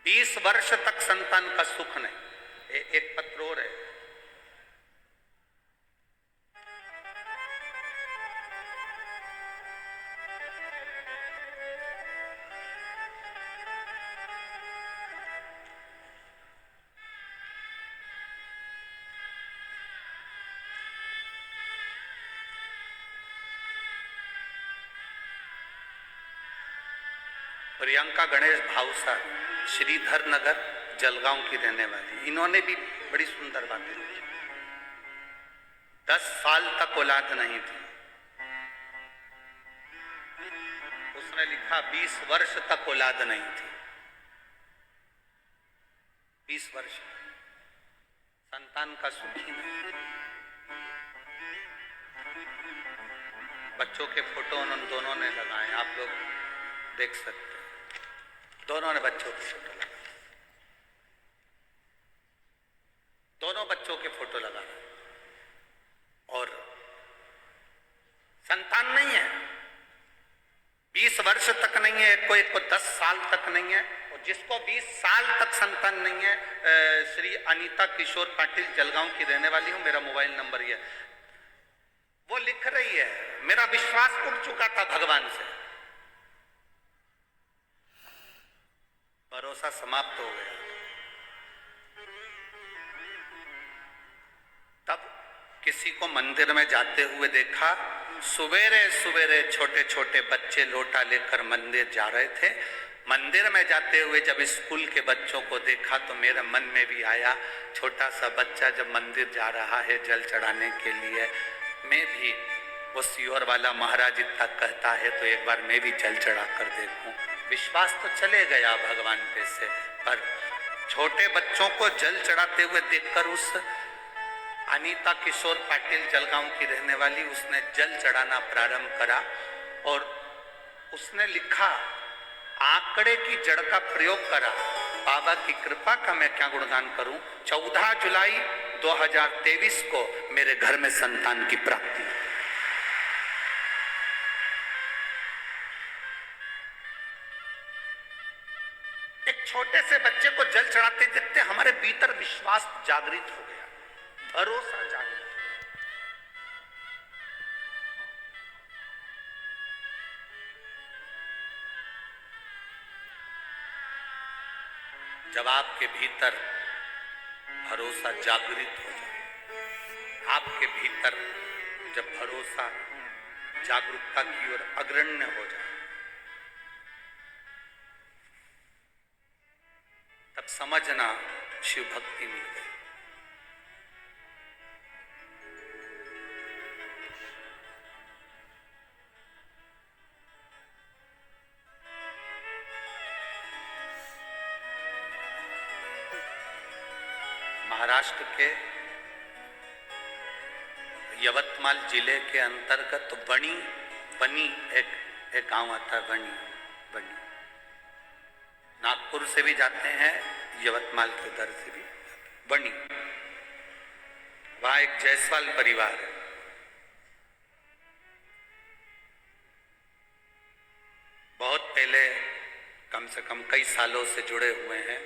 20 वर्ष तक संतान का सुख नहीं। एक पत्र और है, प्रियंका गणेश भावसा, श्रीधर नगर जलगांव की रहने वाली, इन्होंने भी बड़ी सुंदर बातें लिखी। 10 साल तक औलाद नहीं थी। उसने लिखा 20 वर्ष तक औलाद नहीं थी। 20 वर्ष संतान का सुख ही नहीं। बच्चों के फोटो उन दोनों ने लगाए, आप लोग देख सकते हैं। दोनों ने बच्चों के फोटो लगाए, दोनों बच्चों के फोटो लगाए, और संतान नहीं है। 20 वर्ष तक नहीं है, एक को 10 साल तक नहीं है, और जिसको 20 साल तक संतान नहीं है, श्री अनीता किशोर पाटिल जलगांव की रहने वाली हूं, मेरा मोबाइल नंबर ये, वो लिख रही है, मेरा विश्वास उठ चुका था भगवान से, भरोसा समाप्त हो गया। तब किसी को मंदिर में जाते हुए देखा, सवेरे सवेरे छोटे छोटे बच्चे लोटा लेकर मंदिर जा रहे थे। मंदिर में जाते हुए जब स्कूल के बच्चों को देखा तो मेरे मन में भी आया, छोटा सा बच्चा जब मंदिर जा रहा है जल चढ़ाने के लिए, मैं भी वो सियोर वाला महाराज इतना कहता है तो एक बार मैं भी जल चढ़ा कर देखूं। विश्वास तो चले गया भगवान पे से, पर छोटे बच्चों को जल चढ़ाते हुए देखकर उस अनीता किशोर पाटिल जलगांव की रहने वाली, उसने जल चढ़ाना प्रारंभ करा और उसने लिखा, आंकड़े की जड़ का प्रयोग करा, बाबा की कृपा का मैं क्या गुणगान करूं। 14 जुलाई 2023 को मेरे घर में संतान की प्राप्ति। एक छोटे से बच्चे को जल चढ़ाते देखते हमारे भीतर विश्वास जागृत हो गया, भरोसा जागृत। जब आपके भीतर भरोसा जागृत हो जाए, आपके भीतर जब भरोसा जागरूकता की ओर अग्रण्य हो जाए, तब समझना शिव भक्ति मिल गई। महाराष्ट्र के यवतमाल जिले के अंतर्गत बनी एक गांव आता है, बनी। नागपुर से भी जाते हैं, यवतमाल के उधर से भी बनी। वहां एक जायसवाल परिवार है। बहुत पहले, कम से कम कई सालों से जुड़े हुए हैं।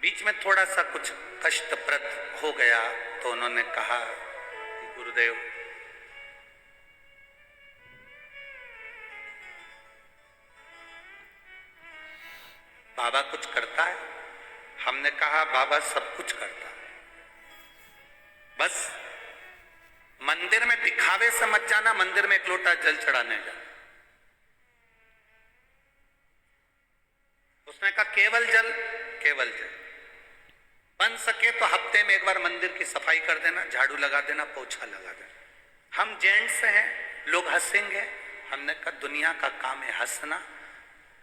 बीच में थोड़ा सा कुछ कष्टप्रद हो गया तो उन्होंने कहा कि गुरुदेव, बाबा कुछ करता है? हमने कहा बाबा सब कुछ करता है, बस मंदिर में दिखावे से मत जाना, मंदिर में एक लोटा जल चढ़ाने जा। उसने कहा केवल जल, केवल जल। बन सके तो हफ्ते में एक बार मंदिर की सफाई कर देना, झाड़ू लगा देना, पोछा लगा देना। हम जेंट्स हैं, लोग हंसेंगे। हमने कहा दुनिया का काम है हंसना,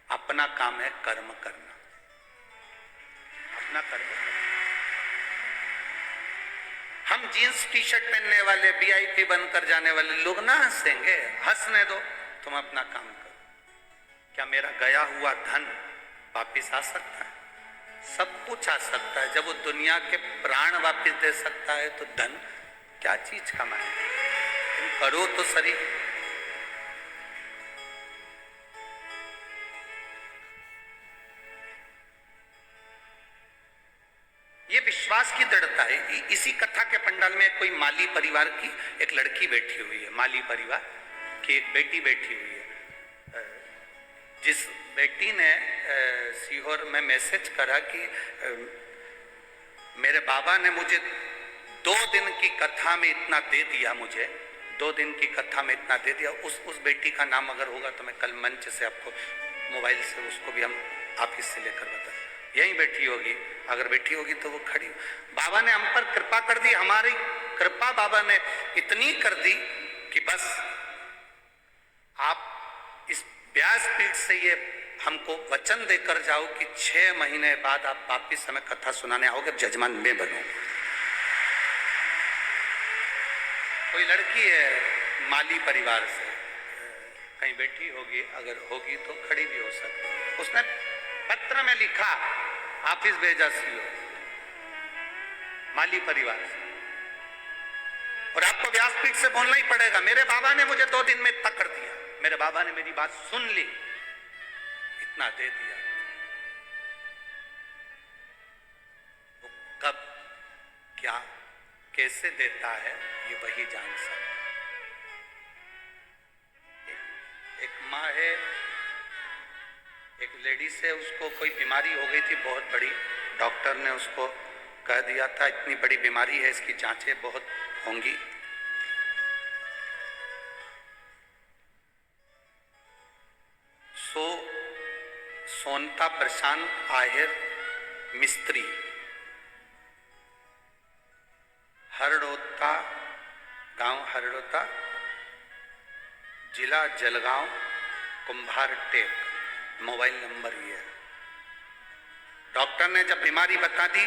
अपना काम है कर्म करना, अपना कर्म करना। हम जीन्स टी शर्ट पहनने वाले, वीआईपी बनकर जाने वाले लोग ना हंसेंगे, हंसने दो, तुम अपना काम करो। क्या मेरा गया हुआ धन वापिस आ सकता है? सब कुछ आ सकता है। जब वो दुनिया के प्राण वापिस दे सकता है तो धन क्या चीज कमाए? तुम करो तो सही। विश्वास की दृढ़ता है। इसी कथा के पंडाल में कोई माली परिवार की एक लड़की बैठी हुई है, माली परिवार की एक बेटी बैठी हुई है, जिस बेटी ने सीहोर में मैसेज करा कि मेरे बाबा ने मुझे 2 दिन की कथा में इतना दे दिया, मुझे 2 दिन की कथा में इतना दे दिया। उस बेटी का नाम अगर होगा तो मैं कल मंच से आपको मोबाइल से उसको भी हम ऑफिस से लेकर बता, यहीं बैठी होगी, अगर बैठी होगी तो वो खड़ी। बाबा ने हम पर कृपा कर दी, हमारी कृपा बाबा ने इतनी कर दी कि बस आप इस व्यासपीठ से ये हमको वचन देकर जाओ कि 6 महीने बाद आप वापिस हमें कथा सुनाने आओगे, जजमान में बनो। कोई लड़की है माली परिवार से, कहीं बैठी होगी, अगर होगी तो खड़ी भी हो सकती है। उसने पत्र में लिखा, ऑफिस भेजा सीओ, माली परिवार से, और आपको व्यासपीठ से बोलना ही पड़ेगा। मेरे बाबा ने मुझे 2 दिन में इतना कर दिया, मेरे बाबा ने मेरी बात सुन ली, इतना दे दिया। वो कब, क्या, कैसे देता है ये वही जान सकता। एक माँ है, एक लेडीज है, उसको कोई बीमारी हो गई थी बहुत बड़ी, डॉक्टर ने उसको कह दिया था इतनी बड़ी बीमारी है, इसकी जांचें बहुत होंगी। सोनता प्रशांत आहिर मिस्त्री, हरड़ोता गांव, हरड़ोता जिला जलगांव, कुंभार टेक, मोबाइल नंबर ये है। डॉक्टर ने जब बीमारी बता दी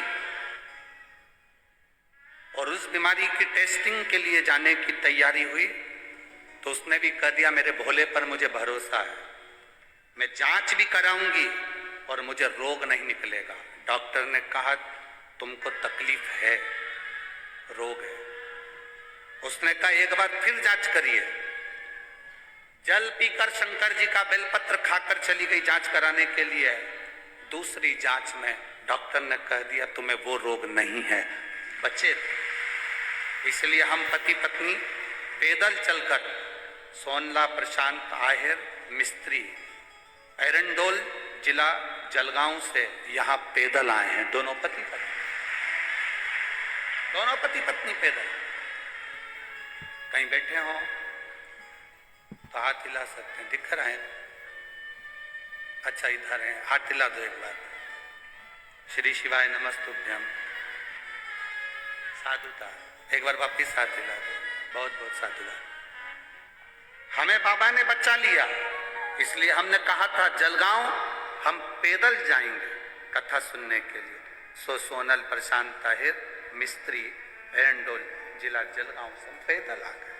और उस बीमारी की टेस्टिंग के लिए जाने की तैयारी हुई, तो उसने भी कह दिया मेरे भोले पर मुझे भरोसा है, मैं जांच भी कराऊंगी और मुझे रोग नहीं निकलेगा। डॉक्टर ने कहा तुमको तकलीफ है, रोग है। उसने कहा एक बार फिर जांच करिए। जल पीकर शंकर जी का बेलपत्र खाकर चली गई जांच कराने के लिए। दूसरी जांच में डॉक्टर ने कह दिया तुम्हें वो रोग नहीं है, बच्चे थे। इसलिए हम पति पत्नी पैदल चलकर सोनला प्रशांत आहिर मिस्त्री, एरंडोल जिला जलगांव से यहाँ पैदल आए हैं, दोनों पति पत्नी पैदल। कहीं बैठे हो तो हाथ हिला सकते हैं, दिख रहा है? अच्छा इधर है, हाथ हिला दो एक बार। श्री शिवाय नमस्तुभ्यम, साधुता, एक बार वापिस हाथ हिला दो, बहुत बहुत साधुवाद। हमें बाबा ने बच्चा लिया, इसलिए हमने कहा था जलगांव हम पैदल जाएंगे कथा सुनने के लिए। सोनल प्रशांत ताहिर मिस्त्री, एरंडोल जिला जलगांव से पैदल आ गए।